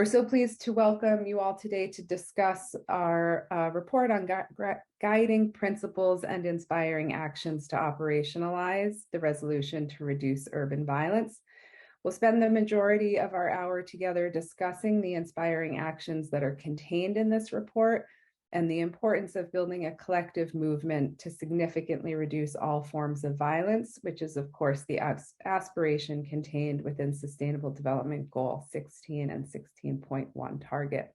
We're so pleased to welcome you all today to discuss our report on guiding principles and inspiring actions to operationalize the resolution to reduce urban violence. We'll spend the majority of our hour together discussing the inspiring actions that are contained in this report and the importance of building a collective movement to significantly reduce all forms of violence, which is, of course, the aspiration contained within Sustainable Development Goal 16 and 16.1 target.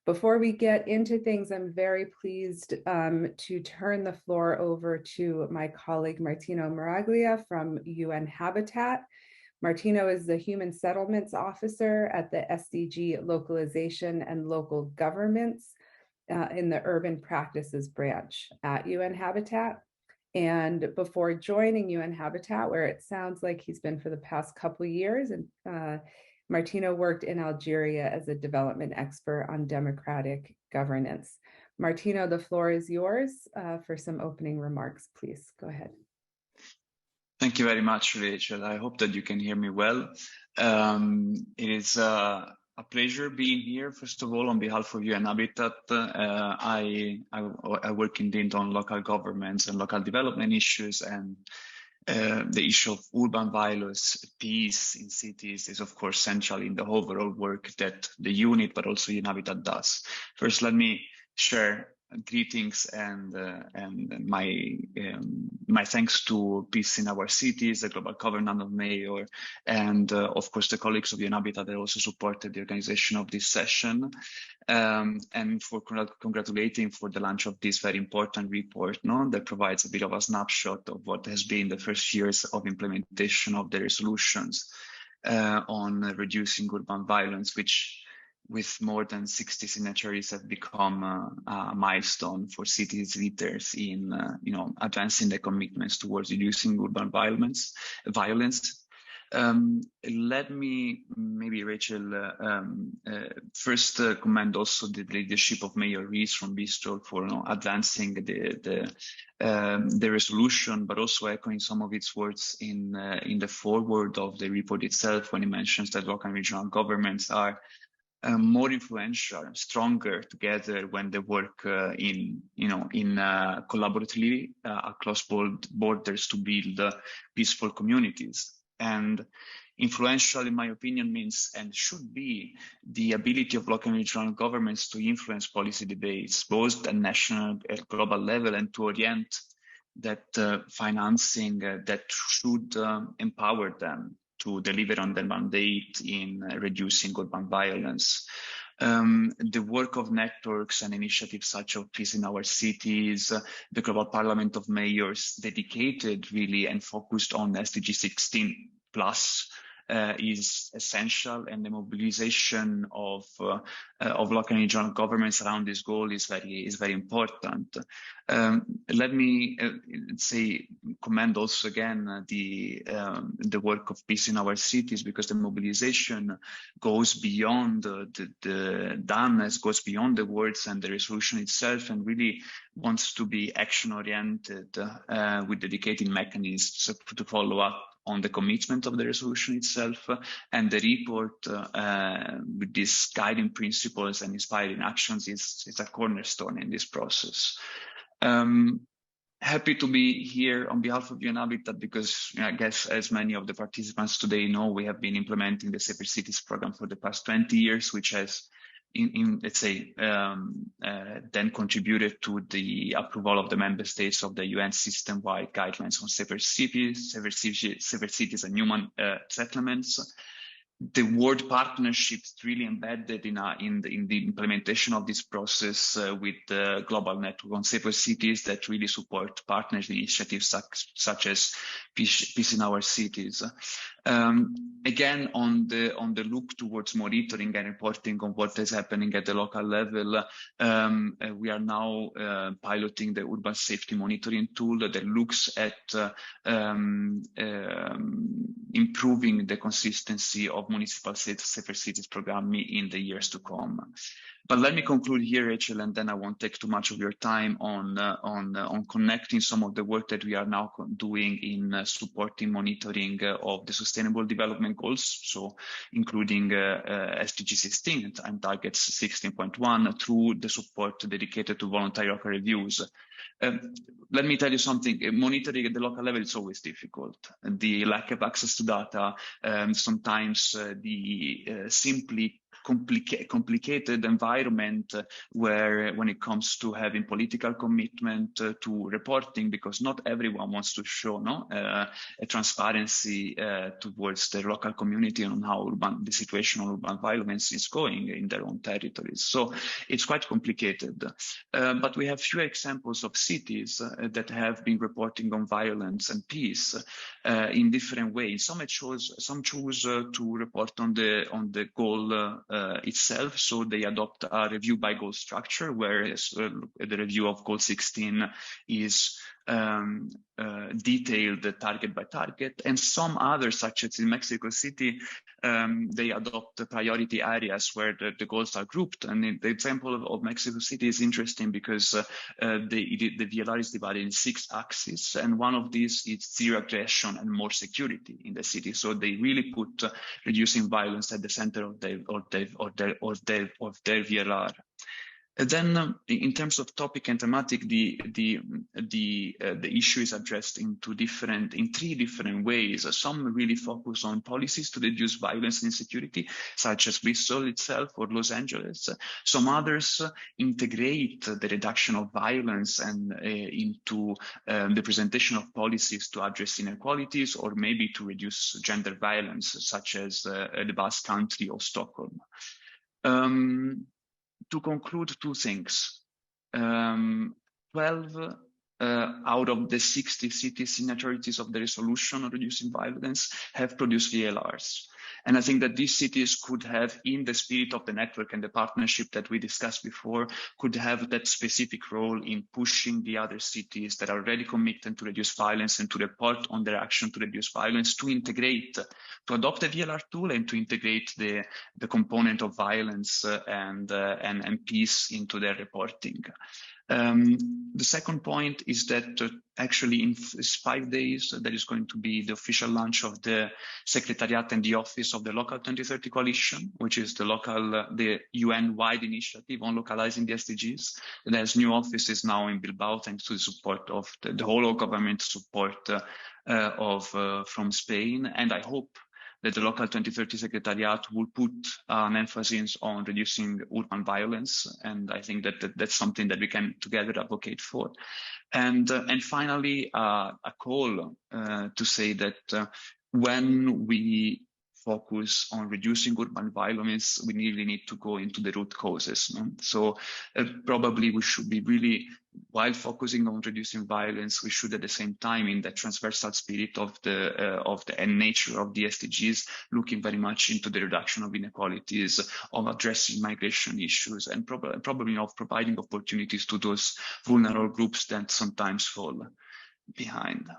Before we get into things, I'm very pleased to turn the floor over to my colleague Martino Maraglia from UN Habitat. Martino is the Human Settlements Officer at the SDG Localization and Local Governments in the Urban Practices branch at UN Habitat. And before joining UN Habitat, where it sounds like he's been for the past couple of years, and Martino worked in Algeria as a development expert on democratic governance. Martino, the floor is yours for some opening remarks, please. Go ahead. Thank you very much, Rachel. I hope that you can hear me well. It is a pleasure being here. First of all, on behalf of UN Habitat, I work indeed on local governments and local development issues, and the issue of urban violence, peace in cities is of course central in the overall work that the unit, but also UN Habitat does. First, let me share greetings and my thanks to Peace in Our Cities, the Global Covenant of Mayor, and of course the colleagues of UN Habitat that also supported the organization of this session, and for congratulating for the launch of this very important report, that provides a bit of a snapshot of what has been the first years of implementation of the resolutions on reducing urban violence, which with more than 60 signatories have become a milestone for cities leaders in advancing their commitments towards reducing urban violence. Let me maybe, Rachel, first commend also the leadership of Mayor Rees from Bristol for advancing the resolution, but also echoing some of its words in the foreword of the report itself when he mentions that local and regional governments are more influential, stronger together when they work collaboratively across borders to build peaceful communities. And influential, in my opinion, means and should be the ability of local and regional governments to influence policy debates, both at national and global level, and to orient that financing that should empower them to deliver on their mandate in reducing urban violence. The work of networks and initiatives such as Peace in Our Cities, the Global Parliament of Mayors, dedicated really and focused on SDG 16 plus, is essential, and the mobilization of local and regional governments around this goal is very important. Let me commend also again the work of Peace in Our Cities, because the mobilization goes beyond goes beyond the words and the resolution itself, and really wants to be action oriented with dedicated mechanisms to follow up on the commitment of the resolution itself, and the report with these guiding principles and inspiring actions is a cornerstone in this process. Happy to be here on behalf of UN Habitat because I guess, as many of the participants today know, we have been implementing the Safer Cities program for the past 20 years, which has then contributed to the approval of the member states of the UN system-wide guidelines on safer cities and human settlements. The word partnership is really embedded in the implementation of this process with the Global Network on Safer Cities that really support partners initiatives such as Peace in Our Cities. Again, on the look towards monitoring and reporting on what is happening at the local level, we are now piloting the urban safety monitoring tool that looks at improving the consistency of municipal safer cities program in the years to come. But let me conclude here, Rachel, and then I won't take too much of your time on connecting some of the work that we are now doing in supporting monitoring of the Sustainable Development Goals, so including SDG 16 and targets 16.1 through the support dedicated to voluntary local reviews. Let me tell you something, monitoring at the local level is always difficult. The lack of access to data, sometimes the simply complicated environment where when it comes to having political commitment to reporting, because not everyone wants to show a transparency towards the local community on how the situation on urban violence is going in their own territories. So it's quite complicated. But we have few examples of cities that have been reporting on violence and peace in different ways. Some choose to report on the goal itself, so they adopt a review by goal structure, whereas the review of goal 16 is detailed target by target. And some others, such as in Mexico City, they adopt priority areas where the goals are grouped. And the example of Mexico City is interesting because the VLR is divided in 6 axes, and one of these is zero aggression and more security in the city. So they really put reducing violence at the center of their VLR. And then, in terms of topic and thematic, the issue is addressed in 3 different ways. Some really focus on policies to reduce violence and insecurity, such as Bristol itself or Los Angeles. Some others integrate the reduction of violence and into the presentation of policies to address inequalities, or maybe to reduce gender violence, such as the Basque Country or Stockholm. To conclude, 2 things. 12 out of the 60 city signatories of the resolution on reducing violence have produced VLRs. And I think that these cities could have, in the spirit of the network and the partnership that we discussed before, could have that specific role in pushing the other cities that are already committed to reduce violence and to report on their action to reduce violence, to adopt the VLR tool and to integrate the component of violence and peace into their reporting. The second point is that actually in 5 days, there is going to be the official launch of the Secretariat and the Office of the Local 2030 Coalition, which is the UN-wide initiative on localizing the SDGs. And there's new offices now in Bilbao, thanks to the support of the whole government support from Spain. And I hope that the Local 2030 Secretariat will put an emphasis on reducing urban violence. And I think that that's something that we can together advocate for. And finally, a call to say that when we focus on reducing urban violence, we really need to go into the root causes. No? So probably we should be really, while focusing on reducing violence, we should at the same time, in the transversal spirit of the and nature of the SDGs, looking very much into the reduction of inequalities, of addressing migration issues, and probably of providing opportunities to those vulnerable groups that sometimes fall behind.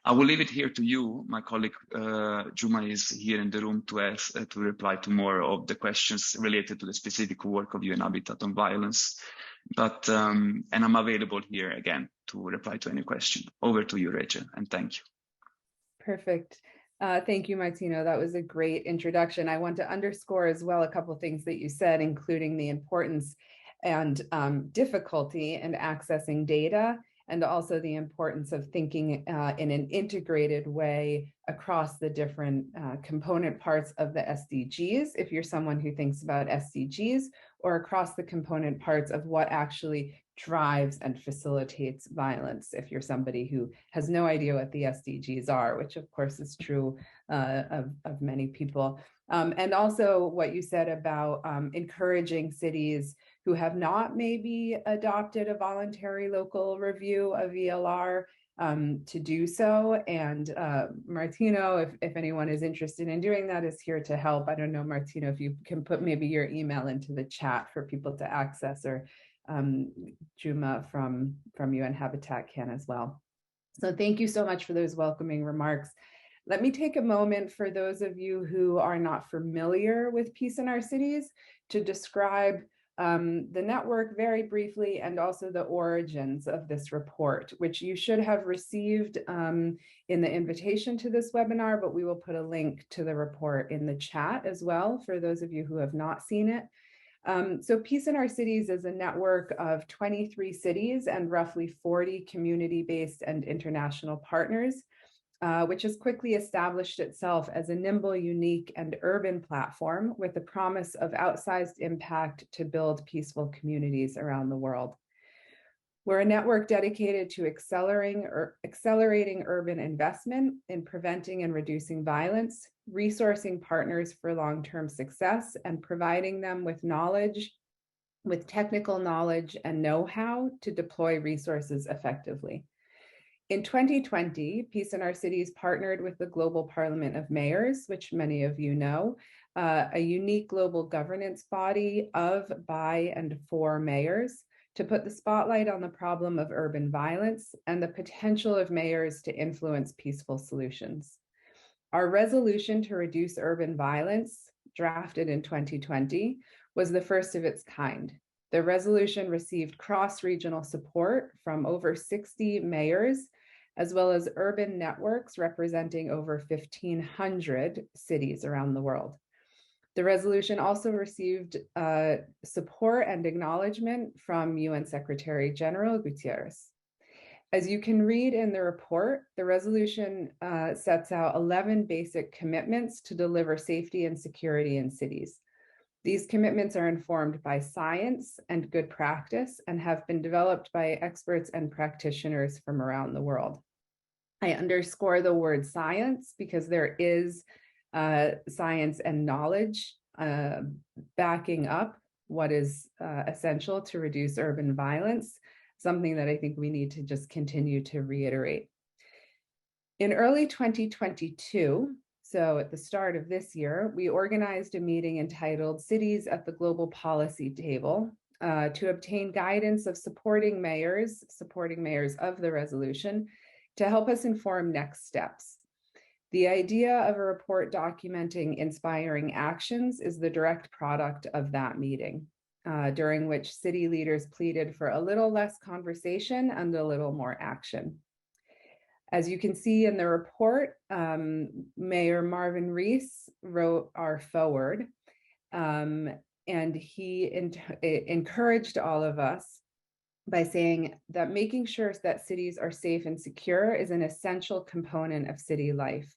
I will leave it here to you. My colleague Juma is here in the room to reply to more of the questions related to the specific work of UN Habitat on violence. But and I'm available here again to reply to any question. Over to you, Rachel, and thank you. Perfect. Thank you, Martino. That was a great introduction. I want to underscore as well a couple of things that you said, including the importance and difficulty in accessing data, and also the importance of thinking in an integrated way across the different component parts of the SDGs, if you're someone who thinks about SDGs, or across the component parts of what actually drives and facilitates violence, if you're somebody who has no idea what the SDGs are, which of course is true of many people. And also what you said about encouraging cities who have not maybe adopted a voluntary local review of VLR to do so. And Martino, if anyone is interested in doing that, is here to help. I don't know, Martino, if you can put maybe your email into the chat for people to access, or Juma from UN Habitat can as well. So thank you so much for those welcoming remarks. Let me take a moment for those of you who are not familiar with Peace in Our Cities to describe the network very briefly, and also the origins of this report, which you should have received in the invitation to this webinar, but we will put a link to the report in the chat as well for those of you who have not seen it. So Peace in Our Cities is a network of 23 cities and roughly 40 community-based and international partners, which has quickly established itself as a nimble, unique, and urban platform with the promise of outsized impact to build peaceful communities around the world. We're a network dedicated to accelerating urban investment in preventing and reducing violence, resourcing partners for long-term success, and providing them with technical knowledge and know-how to deploy resources effectively. In 2020, Peace in Our Cities partnered with the Global Parliament of Mayors, which many of you know, a unique global governance body of, by, and for mayors, to put the spotlight on the problem of urban violence and the potential of mayors to influence peaceful solutions. Our resolution to reduce urban violence, drafted in 2020, was the first of its kind. The resolution received cross-regional support from over 60 mayors, as well as urban networks representing over 1,500 cities around the world. The resolution also received support and acknowledgement from UN Secretary General Guterres. As you can read in the report, the resolution sets out 11 basic commitments to deliver safety and security in cities. These commitments are informed by science and good practice and have been developed by experts and practitioners from around the world. I underscore the word science because there is science and knowledge backing up what is essential to reduce urban violence, something that I think we need to just continue to reiterate. In early 2022, so at the start of this year, we organized a meeting entitled Cities at the Global Policy Table to obtain guidance of supporting mayors of the resolution to help us inform next steps. The idea of a report documenting inspiring actions is the direct product of that meeting, during which city leaders pleaded for a little less conversation and a little more action. As you can see in the report, Mayor Marvin Rees wrote our foreword, and he encouraged all of us by saying that making sure that cities are safe and secure is an essential component of city life,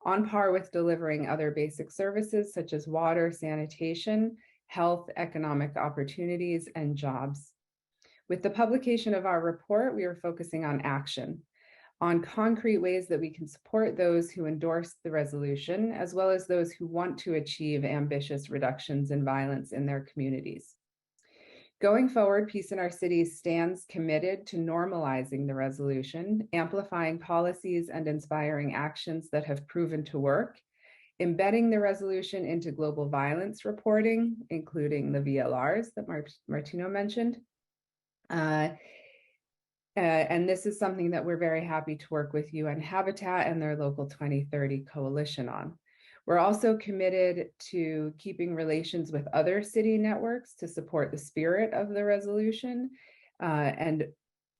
on par with delivering other basic services such as water, sanitation, health, economic opportunities, and jobs. With the publication of our report, we are focusing on action, on concrete ways that we can support those who endorse the resolution, as well as those who want to achieve ambitious reductions in violence in their communities. Going forward, Peace in Our Cities stands committed to normalizing the resolution, amplifying policies and inspiring actions that have proven to work, embedding the resolution into global violence reporting, including the VLRs that Martino mentioned. And this is something that we're very happy to work with UN Habitat and their local 2030 coalition on. We're also committed to keeping relations with other city networks to support the spirit of the resolution and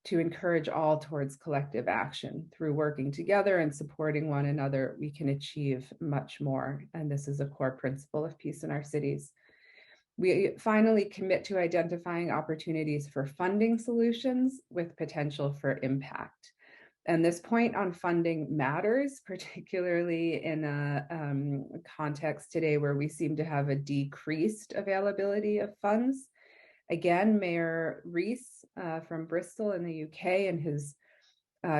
to encourage all towards collective action. Through working together and supporting one another, we can achieve much more. And this is a core principle of Peace in Our Cities. We finally commit to identifying opportunities for funding solutions with potential for impact. And this point on funding matters, particularly in a context today where we seem to have a decreased availability of funds. Again, Mayor Rees from Bristol in the UK and his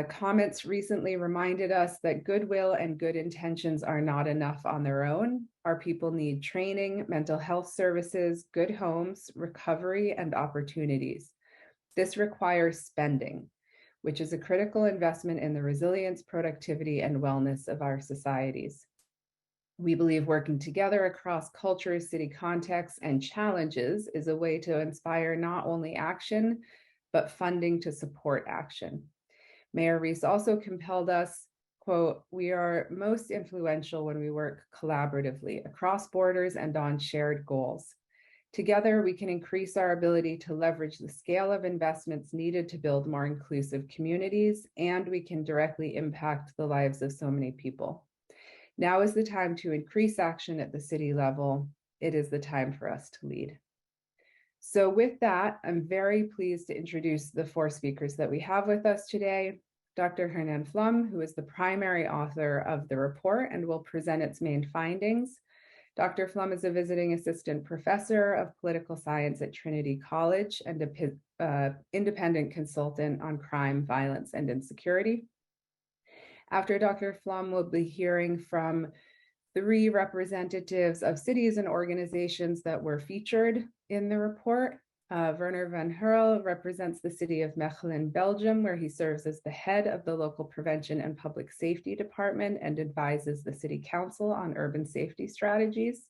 comments recently reminded us that goodwill and good intentions are not enough on their own. Our people need training, mental health services, good homes, recovery, and opportunities. This requires spending, which is a critical investment in the resilience, productivity, and wellness of our societies. We believe working together across cultures, city contexts, and challenges is a way to inspire not only action, but funding to support action. Mayor Rees also compelled us, quote, "We are most influential when we work collaboratively across borders and on shared goals. Together, we can increase our ability to leverage the scale of investments needed to build more inclusive communities, and we can directly impact the lives of so many people. Now is the time to increase action at the city level. It is the time for us to lead. So with that, I'm very pleased to introduce the four speakers that we have with us today. Dr. Hernan Flum, who is the primary author of the report and will present its main findings. Dr. Flum is a visiting assistant professor of political science at Trinity College and an independent consultant on crime, violence, and insecurity. After Dr. Flum, we'll be hearing from 3 representatives of cities and organizations that were featured in the report. Werner van Hurl represents the city of Mechelen, Belgium, where he serves as the head of the local prevention and public safety department and advises the city council on urban safety strategies.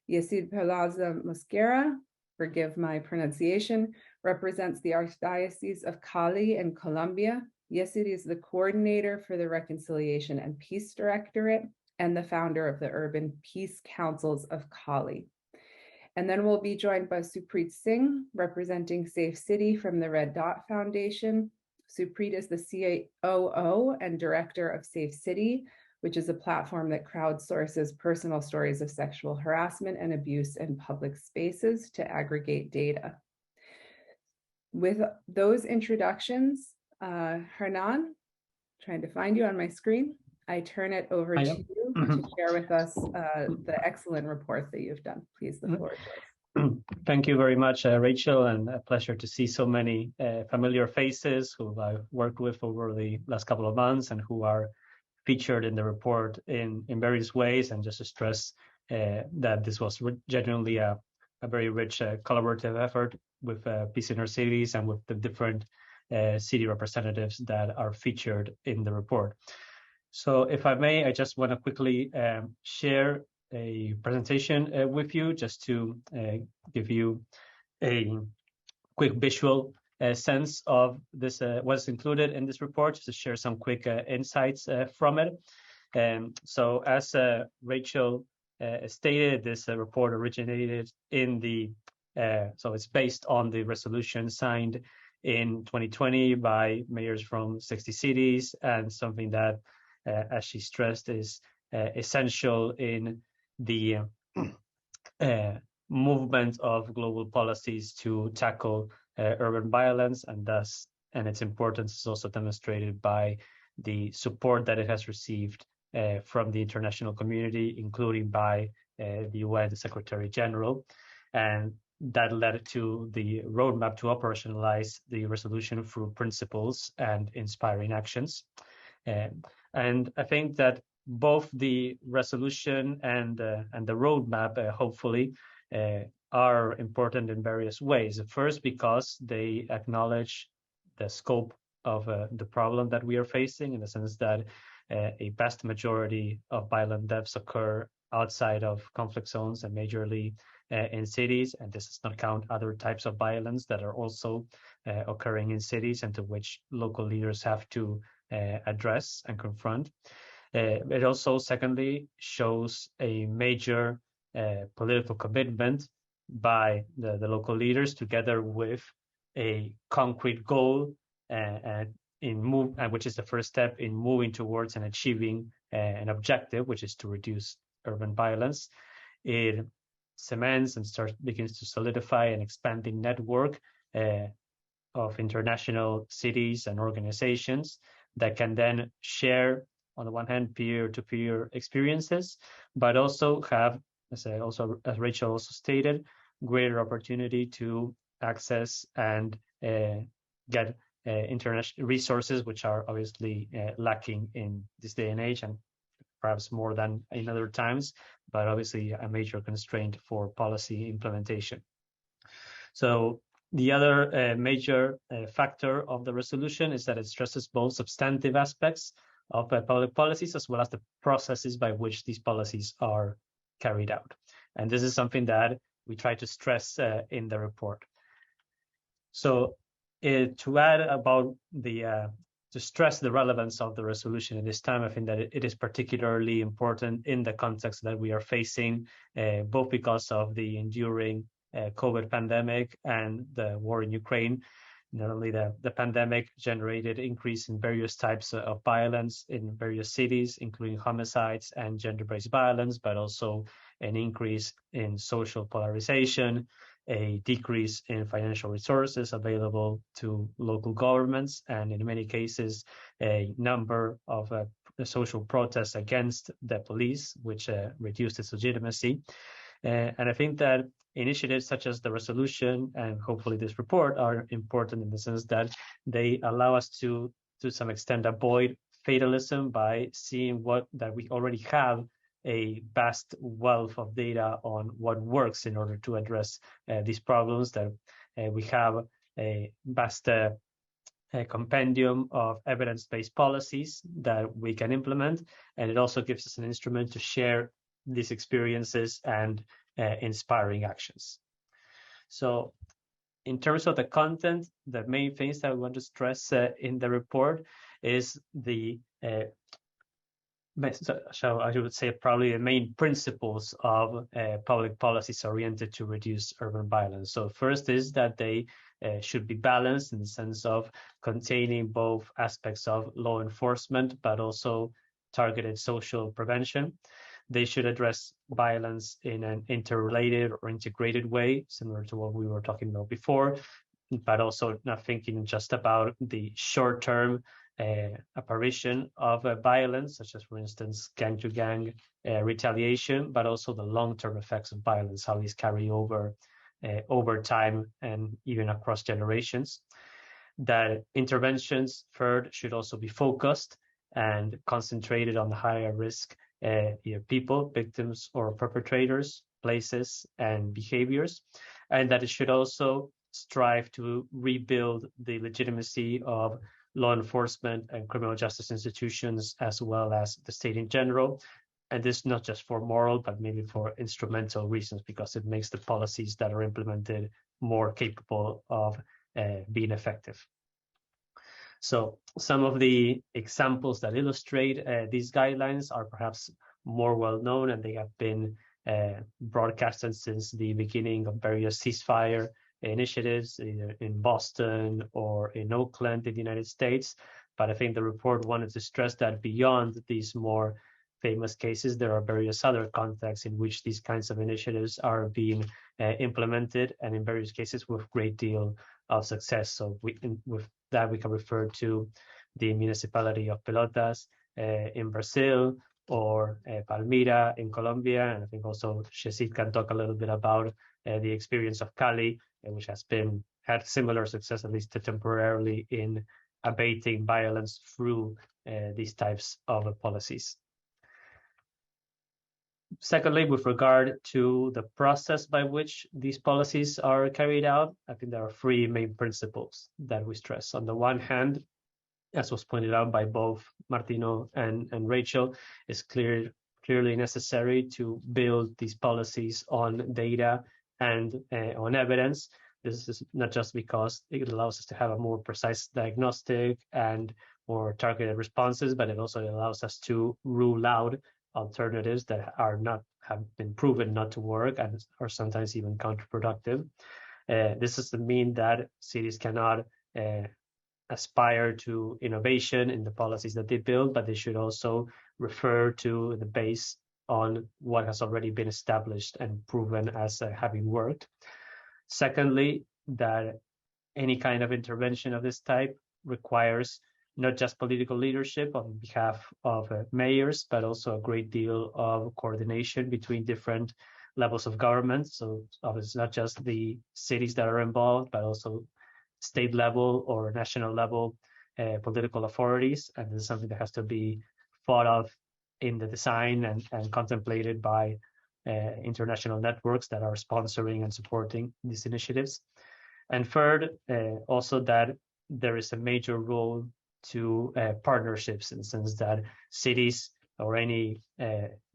Yesid Pelaza Mosquera, forgive my pronunciation, represents the Archdiocese of Cali in Colombia. Yesid is the coordinator for the Reconciliation and Peace Directorate and the founder of the Urban Peace Councils of Cali. And then we'll be joined by Supreet Singh, representing Safe City from the Red Dot Foundation. Supreet is the COO and director of Safe City, which is a platform that crowdsources personal stories of sexual harassment and abuse in public spaces to aggregate data. With those introductions, Hernan, trying to find you on my screen, I turn it over to you to share with us the excellent report that you've done. Please, the floor is yours. Thank you very much, Rachel, and a pleasure to see so many familiar faces who I've worked with over the last couple of months and who are featured in the report in various ways, and just to stress that this was genuinely a very rich collaborative effort with Peace in Our Cities and with the different city representatives that are featured in the report. So if I may, I just want to quickly share a presentation with you, just to give you a quick visual sense of this, what's included in this report, just to share some quick insights from it. So as Rachel stated, this report originated in the, so it's based on the resolution signed in 2020 by mayors from 60 cities, and something that, as she stressed, is essential in the movement of global policies to tackle urban violence, and its importance is also demonstrated by the support that it has received from the international community, including by the UN Secretary General, and that led to the roadmap to operationalize the resolution through principles and inspiring actions. And I think that both the resolution and the roadmap, hopefully, are important in various ways. First, because they acknowledge the scope of the problem that we are facing, in the sense that a vast majority of violent deaths occur outside of conflict zones and majorly in cities, and this does not count other types of violence that are also occurring in cities and to which local leaders have to address and confront. It also, secondly, shows a major political commitment by the local leaders, together with a concrete goal, which is the first step in moving towards and achieving an objective, which is to reduce urban violence. It cements and begins to solidify an expanding network of international cities and organizations that can then share, on the one hand, peer-to-peer experiences, but also have, as Rachel also stated, greater opportunity to access and get international resources, which are obviously lacking in this day and age, and perhaps more than in other times, but obviously a major constraint for policy implementation. So the other major factor of the resolution is that it stresses both substantive aspects of public policies as well as the processes by which these policies are carried out. And this is something that we try to stress in the report. So to add about to stress the relevance of the resolution at this time, I think that it is particularly important in the context that we are facing, both because of the enduring COVID pandemic and the war in Ukraine. Not only the pandemic generated increase in various types of violence in various cities, including homicides and gender-based violence, but also an increase in social polarization, a decrease in financial resources available to local governments, and in many cases, a number of social protests against the police, which reduced its legitimacy. And I think that initiatives such as the resolution and hopefully this report are important in the sense that they allow us to some extent, avoid fatalism by seeing that we already have a vast wealth of data on what works in order to address these problems, that we have a vast a compendium of evidence-based policies that we can implement, and it also gives us an instrument to share these experiences and inspiring actions. So in terms of the content, the main things that I want to stress in the report is so I would say probably the main principles of public policies oriented to reduce urban violence. So first is that they should be balanced in the sense of containing both aspects of law enforcement, but also targeted social prevention. They should address violence in an interrelated or integrated way, similar to what we were talking about before, but also not thinking just about the short-term apparition of violence, such as, for instance, gang-to-gang retaliation, but also the long-term effects of violence, how these carry over time and even across generations. That interventions, third, should also be focused and concentrated on the higher risk either people, victims, or perpetrators, places, and behaviors, and that it should also strive to rebuild the legitimacy of law enforcement and criminal justice institutions, as well as the state in general. And this not just for moral, but maybe for instrumental reasons, because it makes the policies that are implemented more capable of being effective. So some of the examples that illustrate these guidelines are perhaps more well known, and they have been broadcasted since the beginning of various ceasefire initiatives, either in Boston or in Oakland in the United States. But I think the report wanted to stress that beyond these more famous cases, there are various other contexts in which these kinds of initiatives are being implemented, and in various cases with great deal of success. So with that, we can refer to the municipality of Pelotas in Brazil, or Palmira in Colombia. And I think also Shezid can talk a little bit about the experience of Cali, which has had similar success, at least temporarily, in abating violence through these types of policies. Secondly, with regard to the process by which these policies are carried out, I think there are three main principles that we stress. On the one hand, as was pointed out by both Martino and Rachel, it's clearly necessary to build these policies on data and on evidence. This is not just because it allows us to have a more precise diagnostic and more targeted responses, but it also allows us to rule out alternatives that have been proven not to work and are sometimes even counterproductive. This doesn't mean that cities cannot aspire to innovation in the policies that they build, but they should also refer to the base on what has already been established and proven as having worked. Secondly, that any kind of intervention of this type requires not just political leadership on behalf of mayors, but also a great deal of coordination between different levels of government. So it's not just the cities that are involved, but also state level or national level political authorities. And this is something that has to be thought of in the design and contemplated by international networks that are sponsoring and supporting these initiatives. And third, also that there is a major role to partnerships, in the sense that cities or any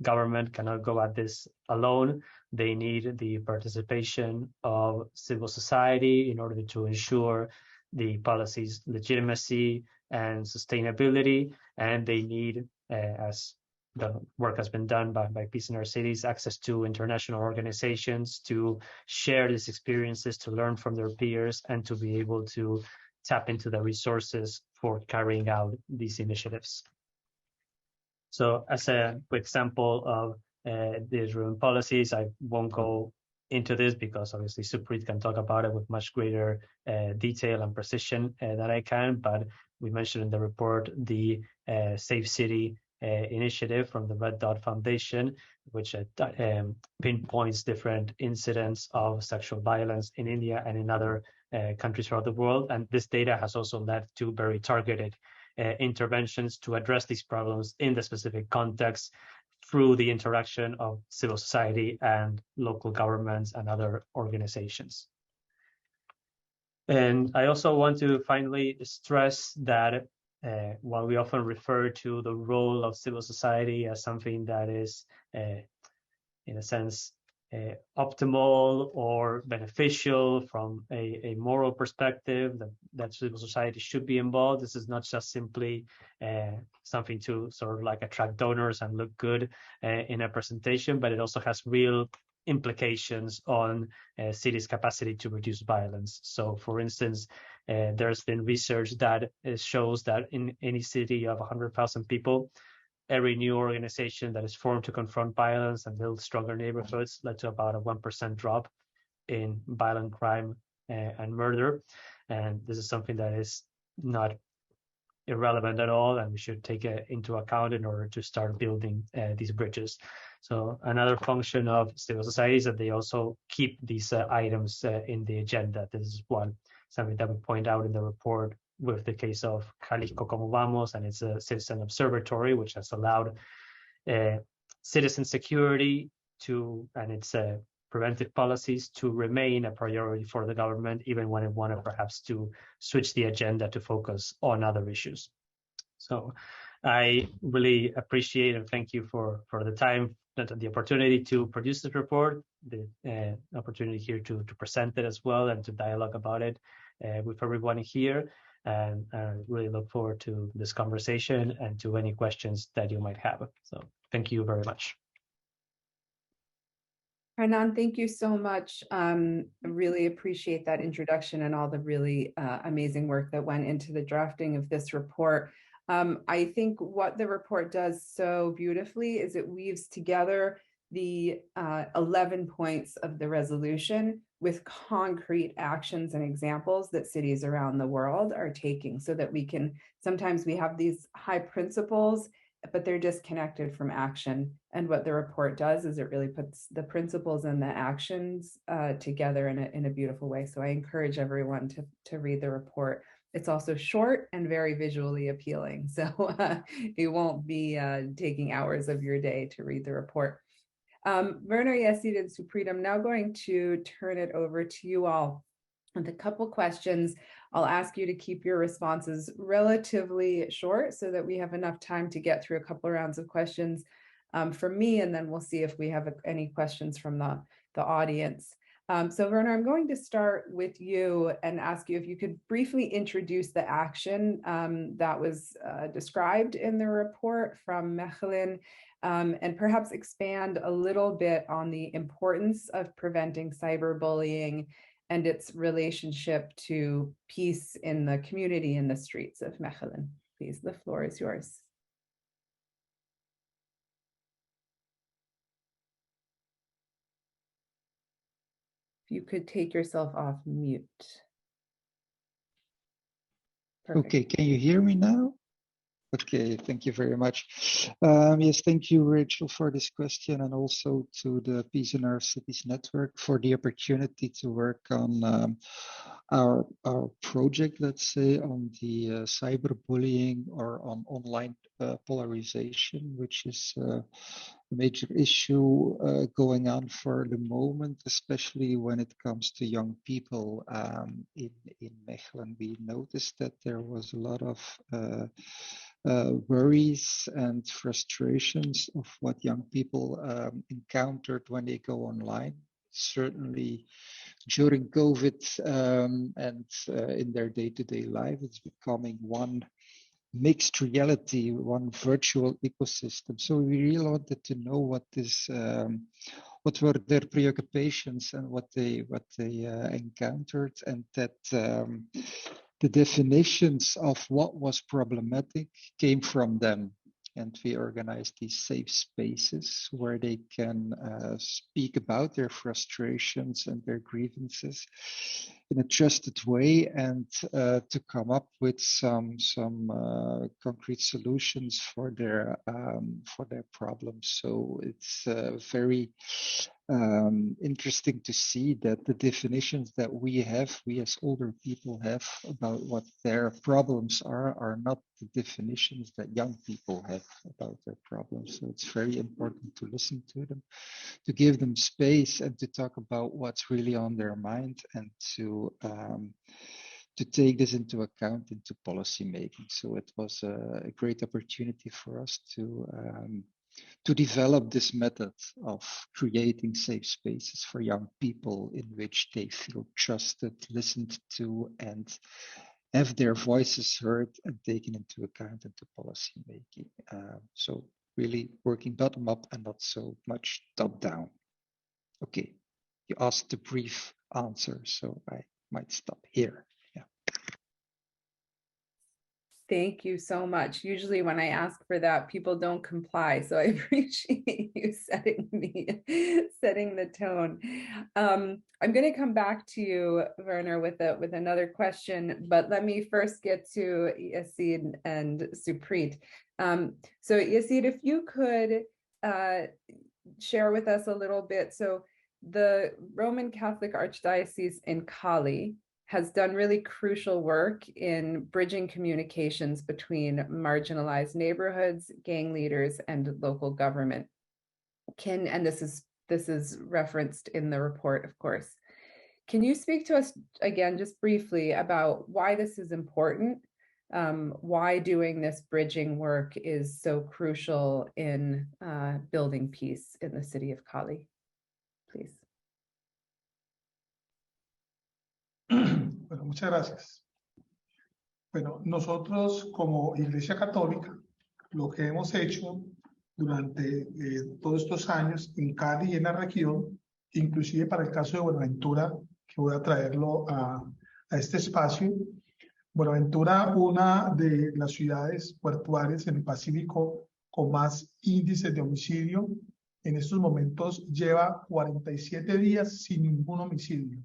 government cannot go at this alone. They need the participation of civil society in order to ensure the policy's legitimacy and sustainability. And they need, as the work has been done by Peace in Our Cities, access to international organizations to share these experiences, to learn from their peers, and to be able to tap into the resources for carrying out these initiatives. So as a quick sample of these urban policies, I won't go into this because obviously Suprit can talk about it with much greater detail and precision than I can, but we mentioned in the report the Safe City initiative from the Red Dot Foundation, which pinpoints different incidents of sexual violence in India and in other countries around the world. And this data has also led to very targeted interventions to address these problems in the specific context through the interaction of civil society and local governments and other organizations. And I also want to finally stress that while we often refer to the role of civil society as something that is, in a sense, optimal or beneficial from a moral perspective, that civil society should be involved. This is not just simply something to sort of like attract donors and look good in a presentation, but it also has real implications on cities' capacity to reduce violence. So, for instance, there's been research that shows that in any city of 100,000 people, every new organization that is formed to confront violence and build stronger neighborhoods led to about a 1% drop in violent crime and murder. And this is something that is not irrelevant at all, and we should take it into account in order to start building these bridges. So another function of civil society is that they also keep these items in the agenda. This is something that we point out in the report with the case of Jalisco Como Vamos and its a citizen observatory, which has allowed citizen security and its preventive policies to remain a priority for the government, even when it wanted perhaps to switch the agenda to focus on other issues. So I really appreciate and thank you for the time, the opportunity to produce this report, the opportunity here to present it as well and to dialogue about it with everyone here. And I really look forward to this conversation and to any questions that you might have. So thank you very much. Hernan, thank you so much. I really appreciate that introduction and all the really amazing work that went into the drafting of this report. I think what the report does so beautifully is it weaves together the 11 points of the resolution with concrete actions and examples that cities around the world are taking, so that sometimes we have these high principles, but they're disconnected from action. And what the report does is it really puts the principles and the actions together in a beautiful way. So I encourage everyone to read the report. It's also short and very visually appealing. So it won't be taking hours of your day to read the report. Werner, Yesid, and Suprit, I'm now going to turn it over to you all with a couple questions. I'll ask you to keep your responses relatively short so that we have enough time to get through a couple of rounds of questions from me, and then we'll see if we have any questions from the audience. So Werner, I'm going to start with you and ask you if you could briefly introduce the action that was described in the report from Mechelen, and perhaps expand a little bit on the importance of preventing cyberbullying and its relationship to peace in the community in the streets of Mechelen. Please, the floor is yours. If you could take yourself off mute. Perfect. Okay, can you hear me now? Okay, thank you very much. Yes, thank you, Rachel, for this question, and also to the Peace in Our Cities Network for the opportunity to work on our project, let's say, on the cyberbullying or on online polarization, which is a major issue going on for the moment, especially when it comes to young people. In Mechelen, we noticed that there was a lot of worries and frustrations of what young people encountered when they go online. Certainly during COVID and in their day-to-day life, it's becoming one mixed reality, one virtual ecosystem. So we really wanted to know what what were their preoccupations and what they encountered, and that the definitions of what was problematic came from them. And we organized these safe spaces where they can speak about their frustrations and their grievances in a trusted way, and to come up with some concrete solutions for their problems. So it's very interesting to see that the definitions that we as older people have about what their problems are not the definitions that young people have about their problems. So it's very important to listen to them, to give them space, and to talk about what's really on their mind, and to take this into account into policy making. So it was a great opportunity for us to develop this method of creating safe spaces for young people in which they feel trusted, listened to, and have their voices heard and taken into account into policy making. So really working bottom up and not so much top down. Okay, you asked a brief answer, so I might stop here. Yeah. Thank you so much. Usually when I ask for that, people don't comply. So I appreciate you setting the tone. I'm going to come back to you, Werner, with another question, but let me first get to Yasid and Supreet. So Yasid, if you could share with us a little bit. So the Roman Catholic Archdiocese in Cali has done really crucial work in bridging communications between marginalized neighborhoods, gang leaders, and local government. And this is referenced in the report, of course. Can you speak to us again, just briefly, about why this is important, why doing this bridging work is so crucial in building peace in the city of Cali, please? Bueno, muchas gracias. Bueno, nosotros como Iglesia Católica, lo que hemos hecho durante todos estos años en Cali y en la región, inclusive para el caso de Buenaventura, que voy a traerlo a este espacio. Buenaventura, una de las ciudades portuarias en el Pacífico con más índices de homicidio, en estos momentos lleva 47 días sin ningún homicidio.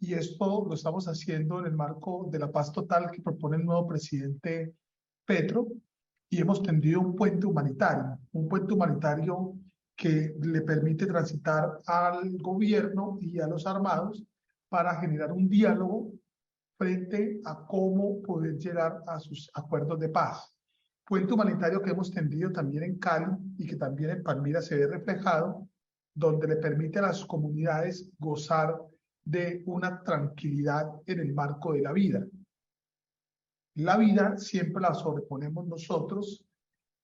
Y esto lo estamos haciendo en el marco de la paz total que propone el nuevo presidente Petro, y hemos tendido un puente humanitario que le permite transitar al gobierno y a los armados para generar un diálogo frente a cómo poder llegar a sus acuerdos de paz. Puente humanitario que hemos tendido también en Cali y que también en Palmira se ve reflejado, donde le permite a las comunidades gozar de una tranquilidad en el marco de la vida. La vida siempre la sobreponemos nosotros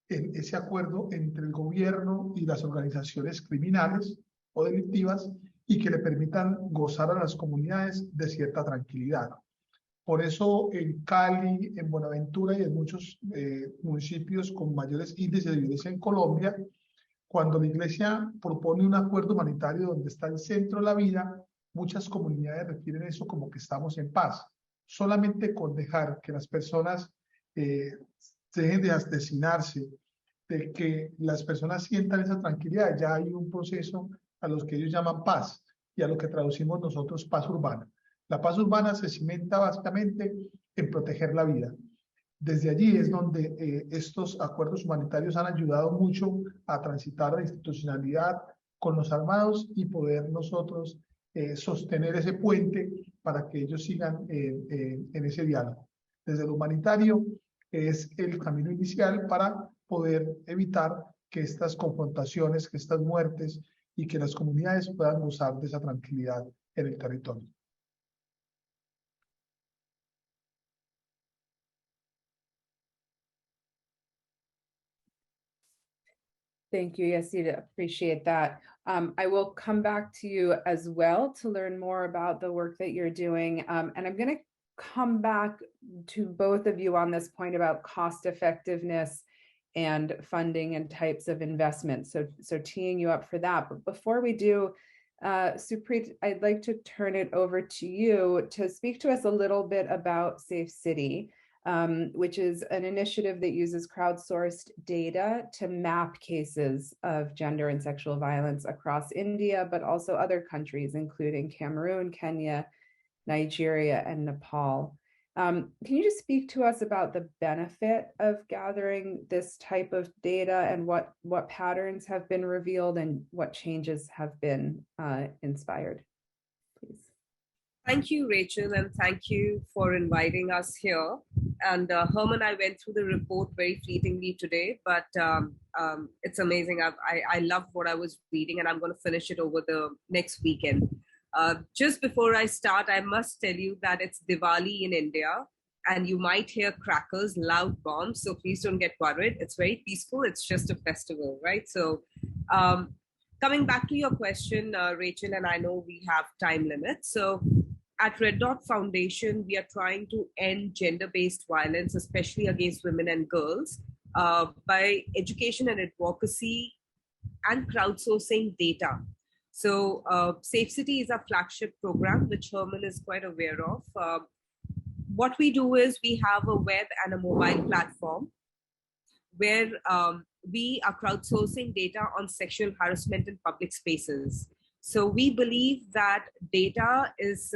en ese acuerdo entre el gobierno y las organizaciones criminales o delictivas, y que le permitan gozar a las comunidades de cierta tranquilidad. Por eso en Cali, en Buenaventura y en muchos municipios con mayores índices de violencia en Colombia, cuando la Iglesia propone un acuerdo humanitario donde está el centro de la vida, muchas comunidades refieren eso como que estamos en paz. Solamente con dejar que las personas dejen de asesinarse, de que las personas sientan esa tranquilidad, ya hay un proceso a los que ellos llaman paz y a lo que traducimos nosotros paz urbana. La paz urbana se cimenta básicamente en proteger la vida. Desde allí es donde estos acuerdos humanitarios han ayudado mucho a transitar la institucionalidad con los armados y poder nosotros sostener ese puente para que ellos sigan en ese diálogo. Desde lo humanitario es el camino inicial para poder evitar que estas confrontaciones, que estas muertes y que las comunidades puedan gozar de esa tranquilidad en el territorio. Thank you, Yasid. Appreciate that. I will come back to you as well to learn more about the work that you're doing. And I'm going to come back to both of you on this point about cost effectiveness and funding and types of investments. So teeing you up for that. But before we do, Supreet, I'd like to turn it over to you to speak to us a little bit about Safe City, which is an initiative that uses crowdsourced data to map cases of gender and sexual violence across India, but also other countries, including Cameroon, Kenya, Nigeria, and Nepal. Can you just speak to us about the benefit of gathering this type of data and what patterns have been revealed and what changes have been inspired, please? Thank you, Rachel, and thank you for inviting us here. And Herman, I went through the report very fleetingly today, but it's amazing. I loved what I was reading, and I'm going to finish it over the next weekend. Just before I start, I must tell you that it's Diwali in India, and you might hear crackers, loud bombs, so please don't get worried. It's very peaceful. It's just a festival, right? So coming back to your question, Rachel, and I know we have time limits. So at Red Dot Foundation, we are trying to end gender-based violence, especially against women and girls, by education and advocacy and crowdsourcing data. So Safe City is our flagship program, which Herman is quite aware of. What we do is we have a web and a mobile platform where we are crowdsourcing data on sexual harassment in public spaces. So we believe that data is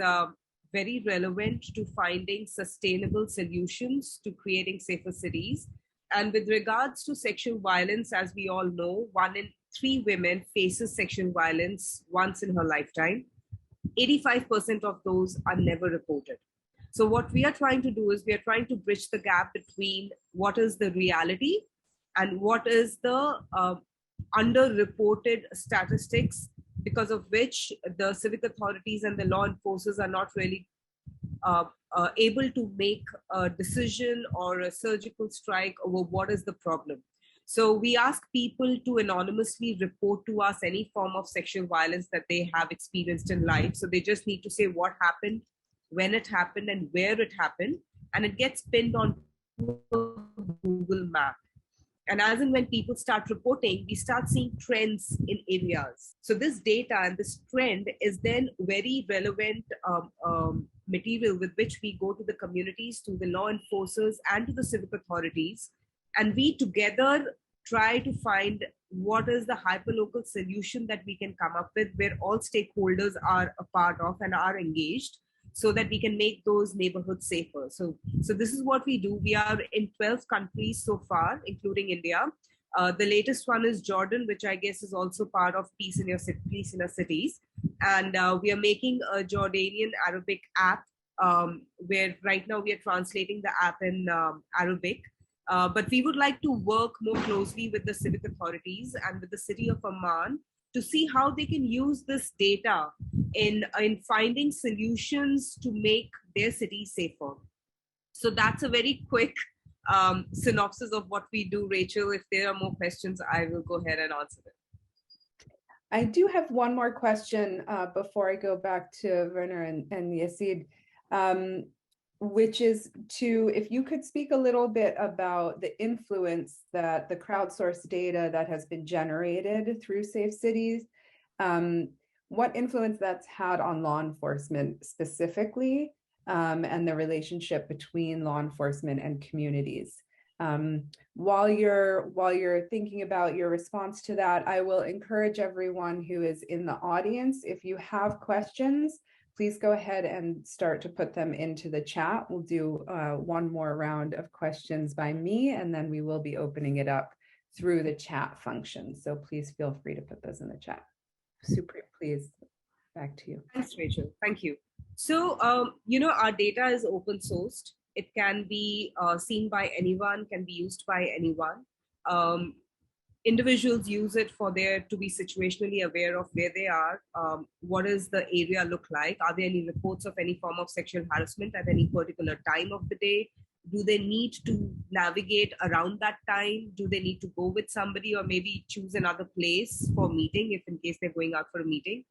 very relevant to finding sustainable solutions to creating safer cities. And with regards to sexual violence, as we all know, 1 in 3 women faces sexual violence once in her lifetime. 85% of those are never reported. So what we are trying to do is we are trying to bridge the gap between what is the reality and what is the underreported statistics, because of which the civic authorities and the law enforcers are not really able to make a decision or a surgical strike over what is the problem. So we ask people to anonymously report to us any form of sexual violence that they have experienced in life. So they just need to say what happened, when it happened, and where it happened. And it gets pinned on Google Map. And as and when people start reporting, we start seeing trends in areas. So this data and this trend is then very relevant material with which we go to the communities, to the law enforcers, and to the civic authorities. And we together try to find what is the hyperlocal solution that we can come up with, where all stakeholders are a part of and are engaged, so that we can make those neighborhoods safer. So this is what we do. We are in 12 countries so far, including India. The latest one is Jordan, which I guess is also part of Peace in Your Cities. And we are making a Jordanian Arabic app, where right now we are translating the app in Arabic. But we would like to work more closely with the civic authorities and with the city of Amman to see how they can use this data in finding solutions to make their city safer. So that's a very quick synopsis of what we do, Rachel. If there are more questions, I will go ahead and answer them. I do have one more question before I go back to Werner and Yasid, which is if you could speak a little bit about the influence that the crowdsourced data that has been generated through Safe Cities, what influence that's had on law enforcement specifically, and the relationship between law enforcement and communities. While you're thinking about your response to that, I will encourage everyone who is in the audience, if you have questions, please go ahead and start to put them into the chat. We'll do one more round of questions by me, and then we will be opening it up through the chat function. So please feel free to put those in the chat. Super, please, back to you. Thanks, Rachel. Thank you. So, our data is open sourced. It can be seen by anyone, can be used by anyone. Individuals use it for to be situationally aware of where they are. What does the area look like? Are there any reports of any form of sexual harassment at any particular time of the day? Do they need to navigate around that time? Do they need to go with somebody or maybe choose another place for meeting if in case they're going out for a meeting?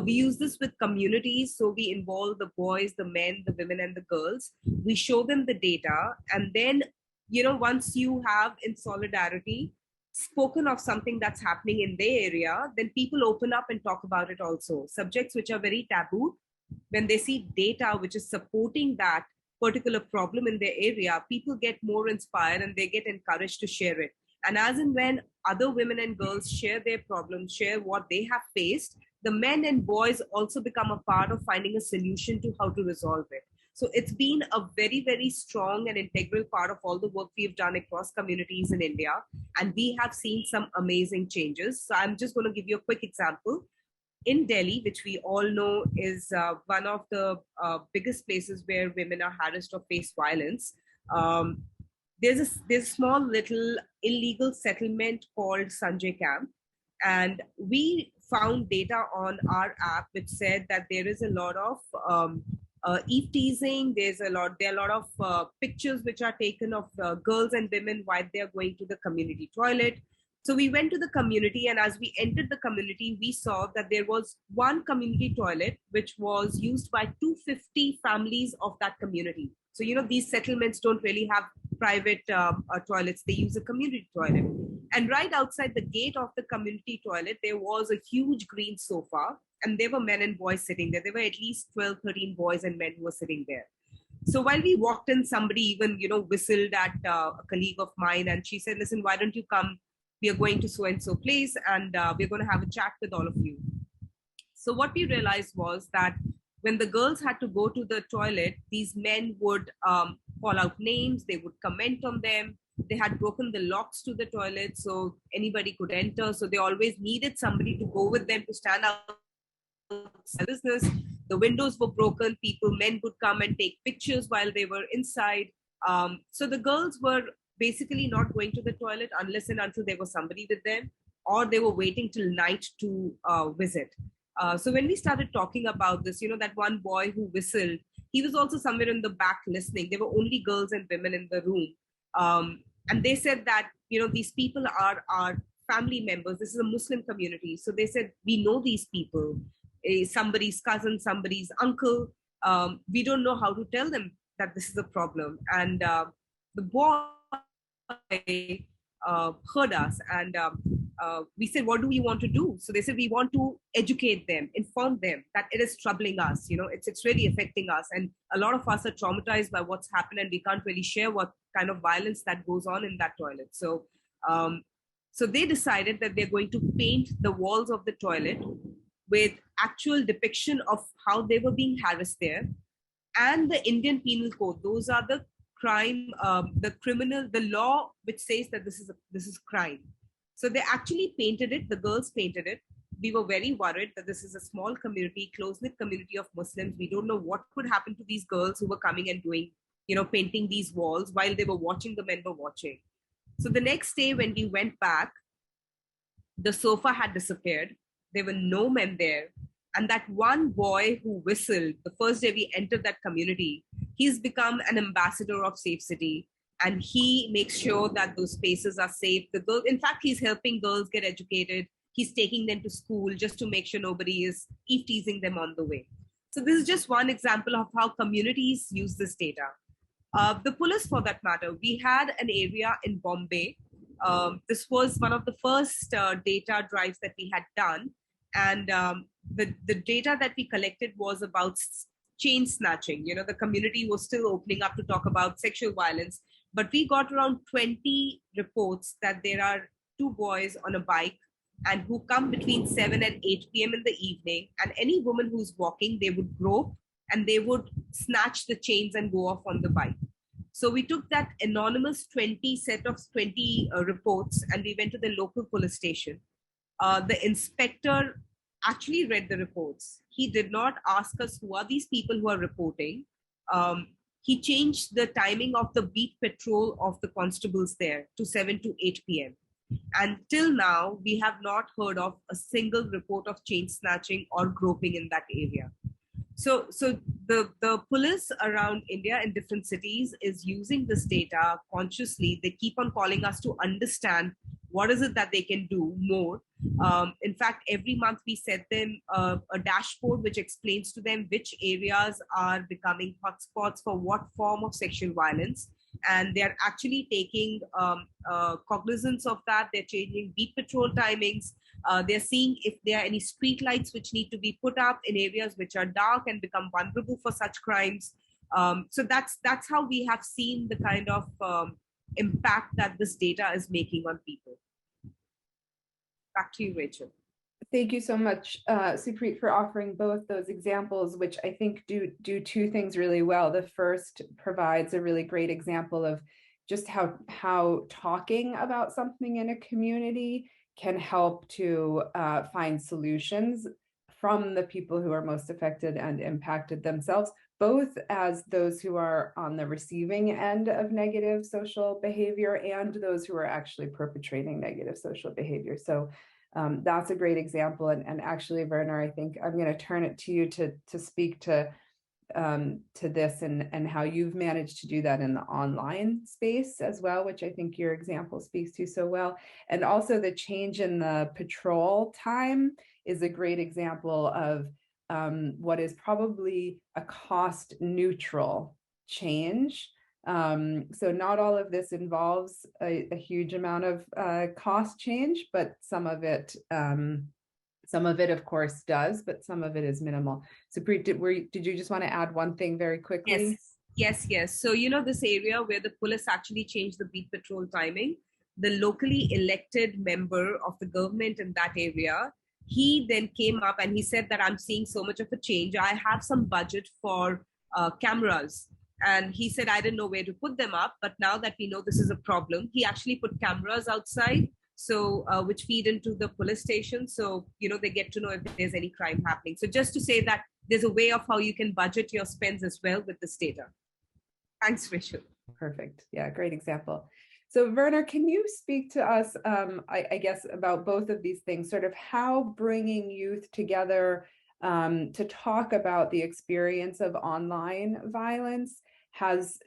We use this with communities. So we involve the boys, the men, the women, and the girls. We show them the data. And then, once you have in solidarity spoken of something that's happening in their area, then people open up and talk about it also. Subjects which are very taboo, when they see data which is supporting that particular problem in their area, people get more inspired and they get encouraged to share it. And as and when other women and girls share their problems, share what they have faced, the men and boys also become a part of finding a solution to how to resolve it. So it's been a very, very strong and integral part of all the work we've done across communities in India. And we have seen some amazing changes. So I'm just going to give you a quick example. In Delhi, which we all know is one of the biggest places where women are harassed or face violence, there's a small little illegal settlement called Sanjay Camp. And we found data on our app which said that there is a lot of eve teasing. There are a lot of pictures which are taken of girls and women while they are going to the community toilet. So we went to the community, and as we entered the community, we saw that there was one community toilet which was used by 250 families of that community. So, these settlements don't really have private toilets. They use a community toilet. And right outside the gate of the community toilet, there was a huge green sofa, and there were men and boys sitting there. There were at least 12, 13 boys and men who were sitting there. So while we walked in, somebody even, whistled at a colleague of mine, and she said, listen, why don't you come? We are going to so-and-so place, and we're going to have a chat with all of you. So what we realized was that when the girls had to go to the toilet, these men would call out names, they would comment on them. They had broken the locks to the toilet so anybody could enter. So they always needed somebody to go with them to stand out business. The windows were broken. Men would come and take pictures while they were inside. So the girls were basically not going to the toilet unless and until there was somebody with them, or they were waiting till night to visit. So when we started talking about this, that one boy who whistled, he was also somewhere in the back listening. There were only girls and women in the room. And they said that, these people are our family members. This is a Muslim community. So they said, we know these people, somebody's cousin, somebody's uncle. We don't know how to tell them that this is a problem. And the boy heard us, and we said, what do we want to do? So they said, we want to educate them, inform them that it is troubling us. It's really affecting us. And a lot of us are traumatized by what's happened, and we can't really share what kind of violence that goes on in that toilet. So, so they decided that they're going to paint the walls of the toilet with actual depiction of how they were being harassed there, and the Indian Penal Code. Those are the crime, the law which says that this is crime. So they actually painted it. The girls painted it. We were very worried that this is a small community, close-knit community of Muslims. We don't know what could happen to these girls who were coming and doing, painting these walls while they were watching, the men were watching. So the next day when we went back, the sofa had disappeared. There were no men there. And that one boy who whistled, the first day we entered that community, he's become an ambassador of Safe City. And he makes sure that those spaces are safe. In fact, he's helping girls get educated. He's taking them to school just to make sure nobody is eve-teasing them on the way. So this is just one example of how communities use this data. The police, for that matter, we had an area in Bombay. This was one of the first data drives that we had done. And the data that we collected was about chain snatching. The community was still opening up to talk about sexual violence. But we got around 20 reports that there are two boys on a bike and who come between 7 and 8 p.m. in the evening. And any woman who's walking, they would grope and they would snatch the chains and go off on the bike. So we took that anonymous 20 reports and we went to the local police station. The inspector actually read the reports. He did not ask us who are these people who are reporting. He changed the timing of the beat patrol of the constables there to 7 to 8 p.m. And till now, we have not heard of a single report of chain snatching or groping in that area. So the police around India in different cities is using this data consciously. They keep on calling us to understand what is it that they can do more. In fact, every month we set them a dashboard which explains to them which areas are becoming hotspots for what form of sexual violence. And they're actually taking cognizance of that. They're changing beat patrol timings. They're seeing if there are any street lights which need to be put up in areas which are dark and become vulnerable for such crimes. So that's how we have seen the kind of impact that this data is making on people. Back to you, Rachel. Thank you so much, Supreet, for offering both those examples, which I think do two things really well. The first provides a really great example of just how talking about something in a community can help to find solutions from the people who are most affected and impacted themselves, both as those who are on the receiving end of negative social behavior and those who are actually perpetrating negative social behavior. So that's a great example. And actually, Werner, I think I'm going to turn it to you to speak to this and how you've managed to do that in the online space as well, which I think your example speaks to so well. And also the change in the patrol time is a great example of what is probably a cost neutral change. So not all of this involves a huge amount of cost change, but some of it, of course, does, but some of it is minimal. So, Preet, did you just want to add one thing very quickly? Yes. So, this area where the police actually changed the beat patrol timing, the locally elected member of the government in that area, he then came up and he said that I'm seeing so much of a change. I have some budget for cameras. And he said, I didn't know where to put them up. But now that we know this is a problem, he actually put cameras outside, so which feed into the police station. So, they get to know if there's any crime happening. So just to say that there's a way of how you can budget your spends as well with this data. Thanks, Rachel. Perfect. Yeah, great example. So Werner, can you speak to us, I guess, about both of these things, sort of how bringing youth together to talk about the experience of online violence has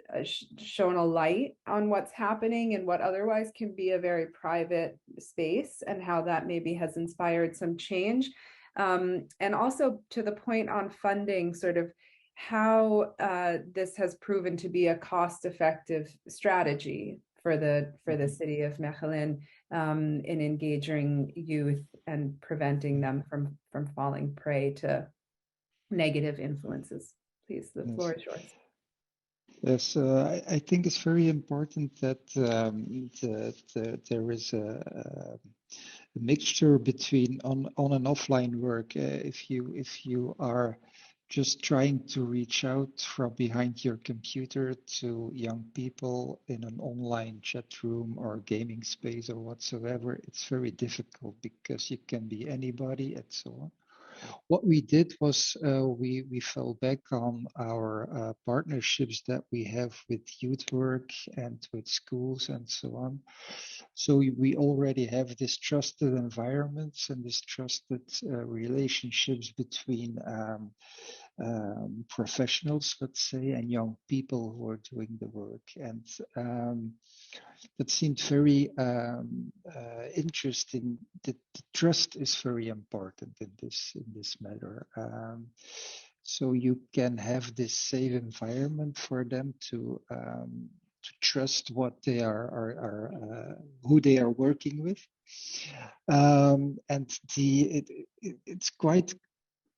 shown a light on what's happening in what otherwise can be a very private space, and how that maybe has inspired some change. And also to the point on funding, sort of how this has proven to be a cost-effective strategy for the city of Mechelen in engaging youth and preventing them from falling prey to negative influences. Please, the floor is yours. Yes, I think it's very important that there is a mixture between on and offline work. If you are just trying to reach out from behind your computer to young people in an online chat room or gaming space or whatsoever, it's very difficult because you can be anybody and so on. What we did was we fell back on our partnerships that we have with youth work and with schools and so on. So we already have this trusted environments and this trusted relationships between professionals, let's say, and young people who are doing the work. And that seemed very interesting. The trust is very important in this matter. So you can have this safe environment for them to trust what they are who they are working with, and it's quite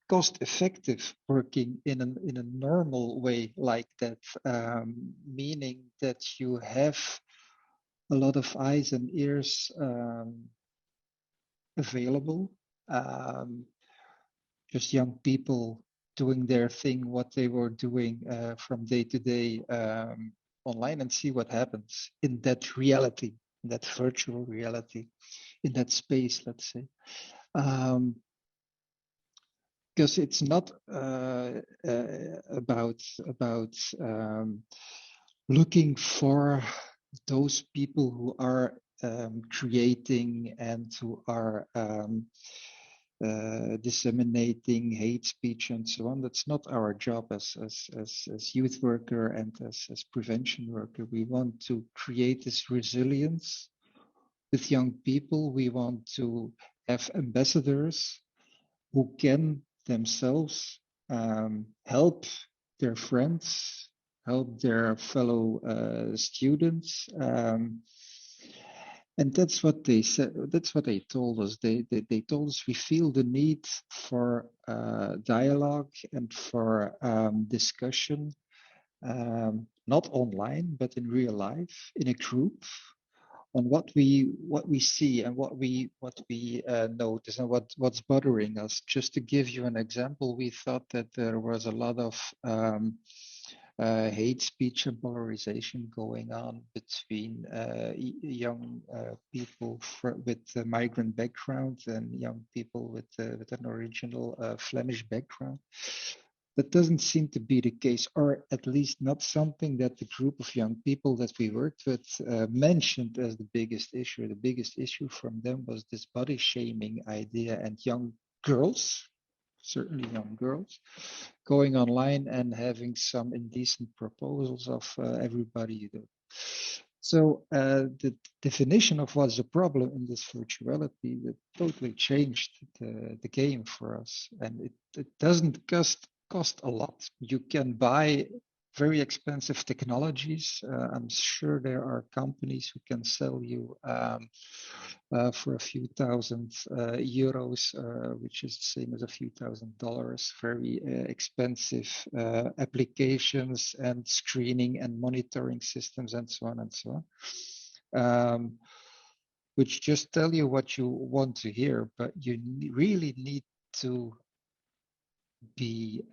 cost effective working in a normal way like that, meaning that you have a lot of eyes and ears available, just young people doing their thing, what they were doing from day to day online, and see what happens in that reality, in that virtual reality, in that space, let's say. Because it's not about looking for those people who are creating and who are disseminating hate speech and so on. That's not our job as youth worker and as prevention worker. We want to create this resilience with young people. We want to have ambassadors who can themselves help their friends, help their fellow students. And that's what they said. That's what they told us. They told us we feel the need for dialogue and for discussion, not online but in real life, in a group, on what we see and what we notice and what's bothering us. Just to give you an example, we thought that there was a lot of hate speech and polarization going on between young people with a migrant background and young people with an original Flemish background. That doesn't seem to be the case, or at least not something that the group of young people that we worked with mentioned as the biggest issue. The biggest issue from them was this body shaming idea, and young girls, certainly young girls, going online and having some indecent proposals of everybody you do. So the definition of what's a problem in this virtuality that totally changed the game for us, and it doesn't cost a lot. You can buy very expensive technologies. I'm sure there are companies who can sell you for a few thousand euros, which is the same as a few $1,000s, very expensive applications and screening and monitoring systems and so on and so on, which just tell you what you want to hear, but you really need to be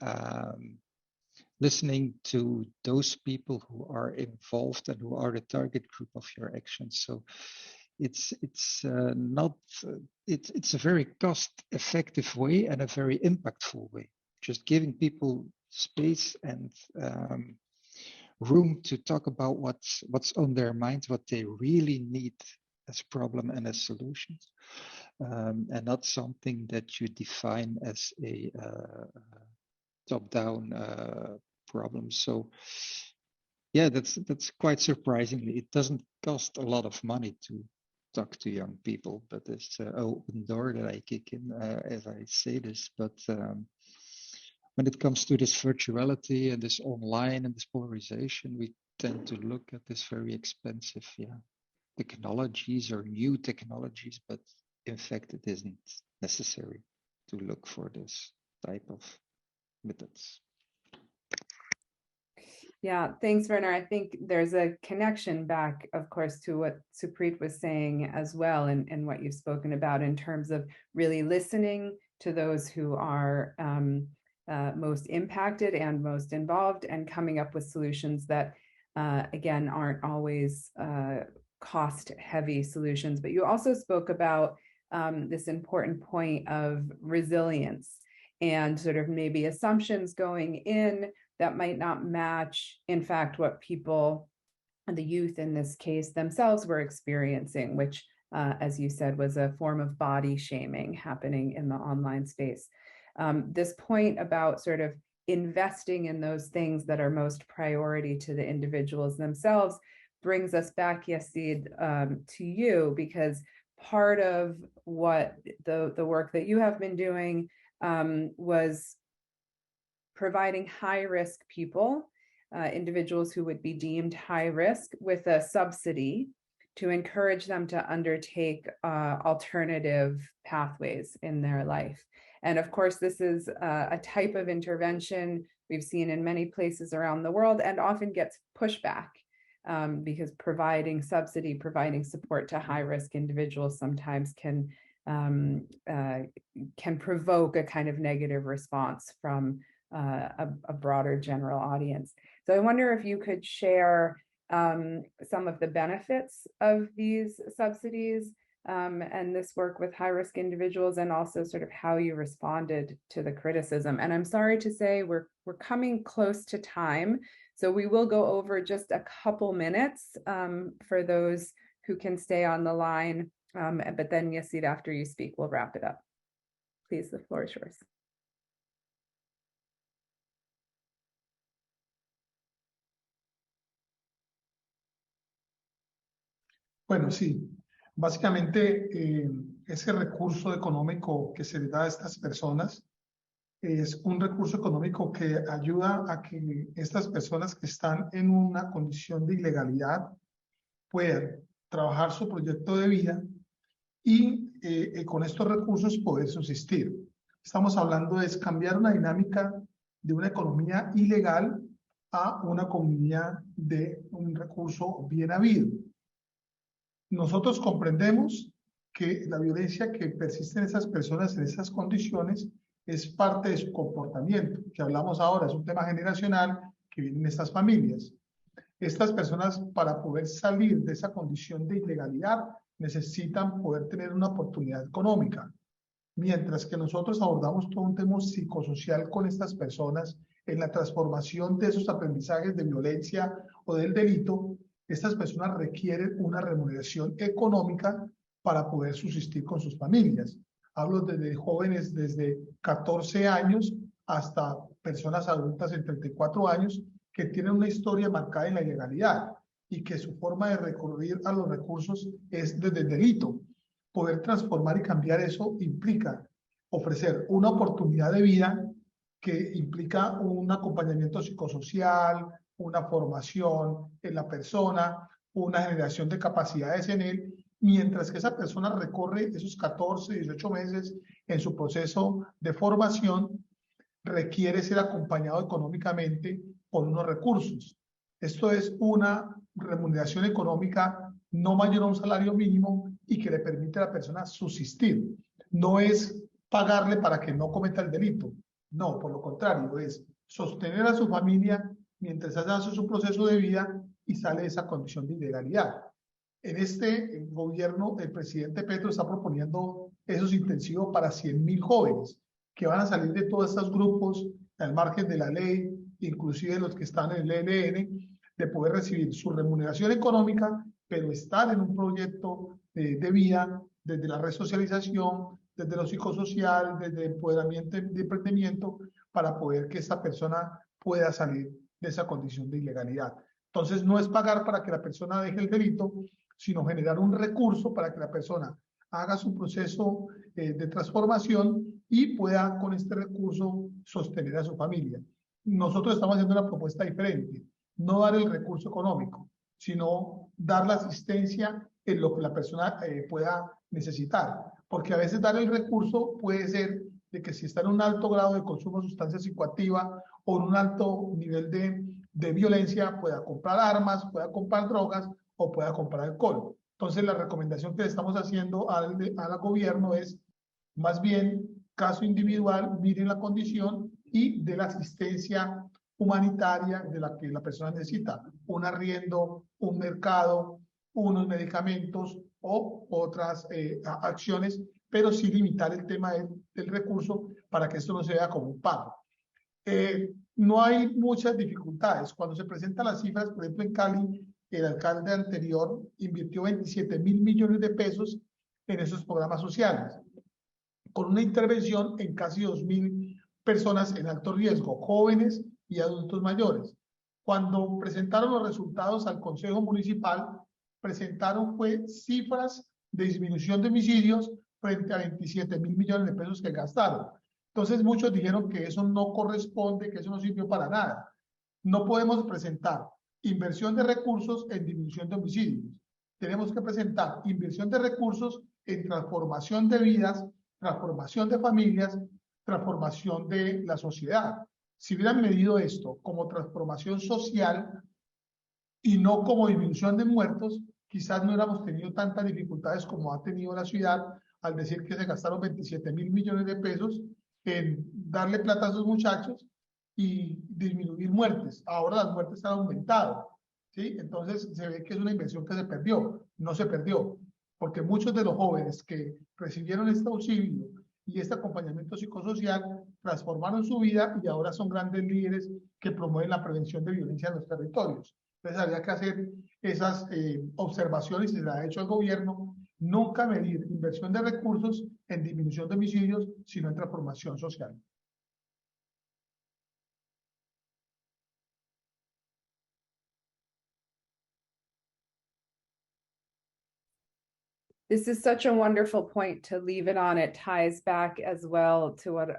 listening to those people who are involved and who are the target group of your actions. So it's not it's a very cost-effective way and a very impactful way. Just giving people space and room to talk about what's on their minds, what they really need as problem and as solutions, and not something that you define as a top-down problem. So yeah, that's quite surprisingly. It doesn't cost a lot of money to talk to young people, but it's an open door that I kick in as I say this. But when it comes to this virtuality and this online and this polarization, we tend to look at this very expensive technologies or new technologies, but in fact it isn't necessary to look for this type of methods. Yeah, thanks, Werner. I think there's a connection back, of course, to what Supreet was saying as well, and what you've spoken about in terms of really listening to those who are most impacted and most involved, and coming up with solutions that, again, aren't always cost-heavy solutions. But you also spoke about this important point of resilience and sort of maybe assumptions going in that might not match, in fact, what people, the youth in this case, themselves were experiencing, which, as you said, was a form of body shaming happening in the online space. This point about sort of investing in those things that are most priority to the individuals themselves brings us back, Yasid, to you, because part of what the work that you have been doing was providing high-risk people, individuals who would be deemed high risk, with a subsidy to encourage them to undertake alternative pathways in their life. And of course, this is a type of intervention we've seen in many places around the world and often gets pushback because providing subsidy, providing support to high-risk individuals sometimes can provoke a kind of negative response from a broader general audience. So I wonder if you could share some of the benefits of these subsidies and this work with high-risk individuals, and also sort of how you responded to the criticism. And I'm sorry to say we're coming close to time, so we will go over just a couple minutes for those who can stay on the line. But then, Yasid, after you speak, we'll wrap it up. Please, the floor is yours. Bueno, sí, básicamente ese recurso económico que se le da a estas personas es un recurso económico que ayuda a que estas personas que están en una condición de ilegalidad puedan trabajar su proyecto de vida y con estos recursos poder subsistir. Estamos hablando de cambiar una dinámica de una economía ilegal a una economía de un recurso bien habido. Nosotros comprendemos que la violencia que persiste en esas personas, en esas condiciones, es parte de su comportamiento, que hablamos ahora, es un tema generacional que viene en estas familias. Estas personas, para poder salir de esa condición de ilegalidad, necesitan poder tener una oportunidad económica. Mientras que nosotros abordamos todo un tema psicosocial con estas personas en la transformación de esos aprendizajes de violencia o del delito, estas personas requieren una remuneración económica para poder subsistir con sus familias. Hablo desde jóvenes desde 14 años hasta personas adultas en 34 años que tienen una historia marcada en la ilegalidad y que su forma de recurrir a los recursos es desde el delito. Poder transformar y cambiar eso implica ofrecer una oportunidad de vida que implica un acompañamiento psicosocial, una formación en la persona, una generación de capacidades en él, mientras que esa persona recorre esos 14, 18 meses en su proceso de formación, requiere ser acompañado económicamente por unos recursos. Esto es una remuneración económica no mayor a un salario mínimo y que le permite a la persona subsistir. No es pagarle para que no cometa el delito. No, por lo contrario, es sostener a su familia mientras hace su proceso de vida y sale de esa condición de ilegalidad. En este gobierno, el presidente Petro está proponiendo esos intensivos para 100.000 jóvenes que van a salir de todos estos grupos al margen de la ley, inclusive los que están en el ELN, de poder recibir su remuneración económica, pero estar en un proyecto de vida desde la resocialización, desde lo psicosocial, desde el empoderamiento de emprendimiento, para poder que esta persona pueda salir de esa condición de ilegalidad. Entonces, no es pagar para que la persona deje el delito, sino generar un recurso para que la persona haga su proceso de transformación y pueda con este recurso sostener a su familia. Nosotros estamos haciendo una propuesta diferente, no dar el recurso económico, sino dar la asistencia en lo que la persona pueda necesitar, porque a veces dar el recurso puede ser de que si está en un alto grado de consumo de sustancias psicoactivas o en un alto nivel de violencia, pueda comprar armas, pueda comprar drogas o pueda comprar alcohol. Entonces, la recomendación que le estamos haciendo al gobierno es, más bien, caso individual, miren la condición y de la asistencia humanitaria de la que la persona necesita, un arriendo, un mercado, unos medicamentos o otras acciones, pero sí limitar el tema del recurso para que esto no se vea como un pago. No hay muchas dificultades. Cuando se presentan las cifras, por ejemplo, en Cali, el alcalde anterior invirtió 27.000 millones de pesos en esos programas sociales, con una intervención en casi 2.000 personas en alto riesgo, jóvenes y adultos mayores. Cuando presentaron los resultados al Consejo Municipal, presentaron cifras de disminución de homicidios frente a 27.000 millones de pesos que gastaron. Entonces muchos dijeron que eso no corresponde, que eso no sirvió para nada. No podemos presentar inversión de recursos en disminución de homicidios. Tenemos que presentar inversión de recursos en transformación de vidas, transformación de familias, transformación de la sociedad. Si hubieran medido esto como transformación social y no como disminución de muertos, quizás no hubiéramos tenido tantas dificultades como ha tenido la ciudad al decir que se gastaron 27.000 millones de pesos en darle plata a esos muchachos y disminuir muertes. Ahora las muertes han aumentado, ¿sí? Entonces se ve que es una inversión que se perdió. No se perdió, porque muchos de los jóvenes que recibieron este auxilio y este acompañamiento psicosocial transformaron su vida y ahora son grandes líderes que promueven la prevención de violencia en los territorios. Entonces había que hacer esas observaciones y se las ha hecho el gobierno. Nunca medir inversión de recursos en disminución de homicidios, sino en transformación social. This is such a wonderful point to leave it on. It ties back as well to what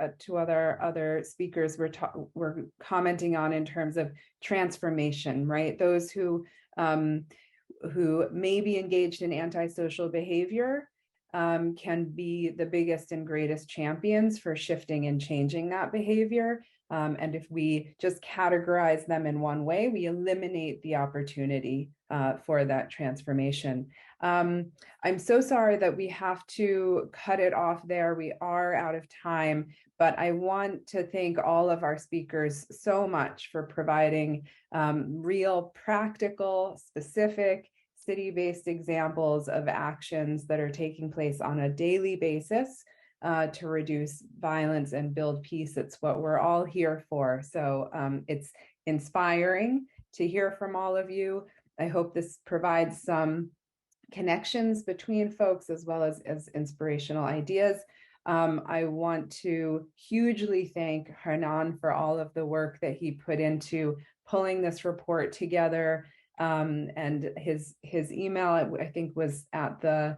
other speakers were commenting on in terms of transformation, right? Those who may be engaged in antisocial behavior can be the biggest and greatest champions for shifting and changing that behavior. And if we just categorize them in one way, we eliminate the opportunity for that transformation. I'm so sorry that we have to cut it off there. We are out of time, but I want to thank all of our speakers so much for providing real, practical, specific, city-based examples of actions that are taking place on a daily basis to reduce violence and build peace. It's what we're all here for. So it's inspiring to hear from all of you. I hope this provides some connections between folks as well as inspirational ideas. I want to hugely thank Hernan for all of the work that he put into pulling this report together. And his email, I think, was at the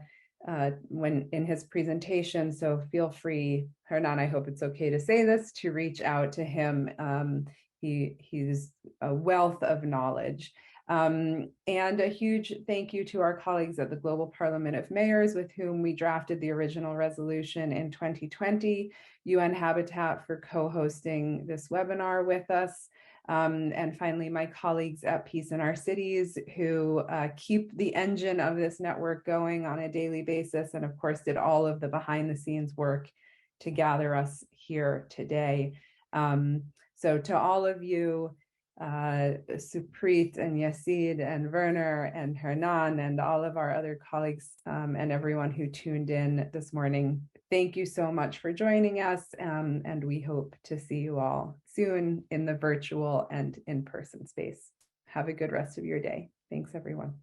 when in his presentation. So feel free, Hernan, I hope it's okay to say this, to reach out to him. He's a wealth of knowledge. And a huge thank you to our colleagues at the Global Parliament of Mayors, with whom we drafted the original resolution in 2020, UN Habitat for co-hosting this webinar with us. And finally, my colleagues at Peace in Our Cities, who keep the engine of this network going on a daily basis, and of course did all of the behind the scenes work to gather us here today. So to all of you, Supreet and Yasid and Werner and Hernan and all of our other colleagues and everyone who tuned in this morning, thank you so much for joining us, and we hope to see you all soon in the virtual and in-person space. Have a good rest of your day. Thanks, everyone.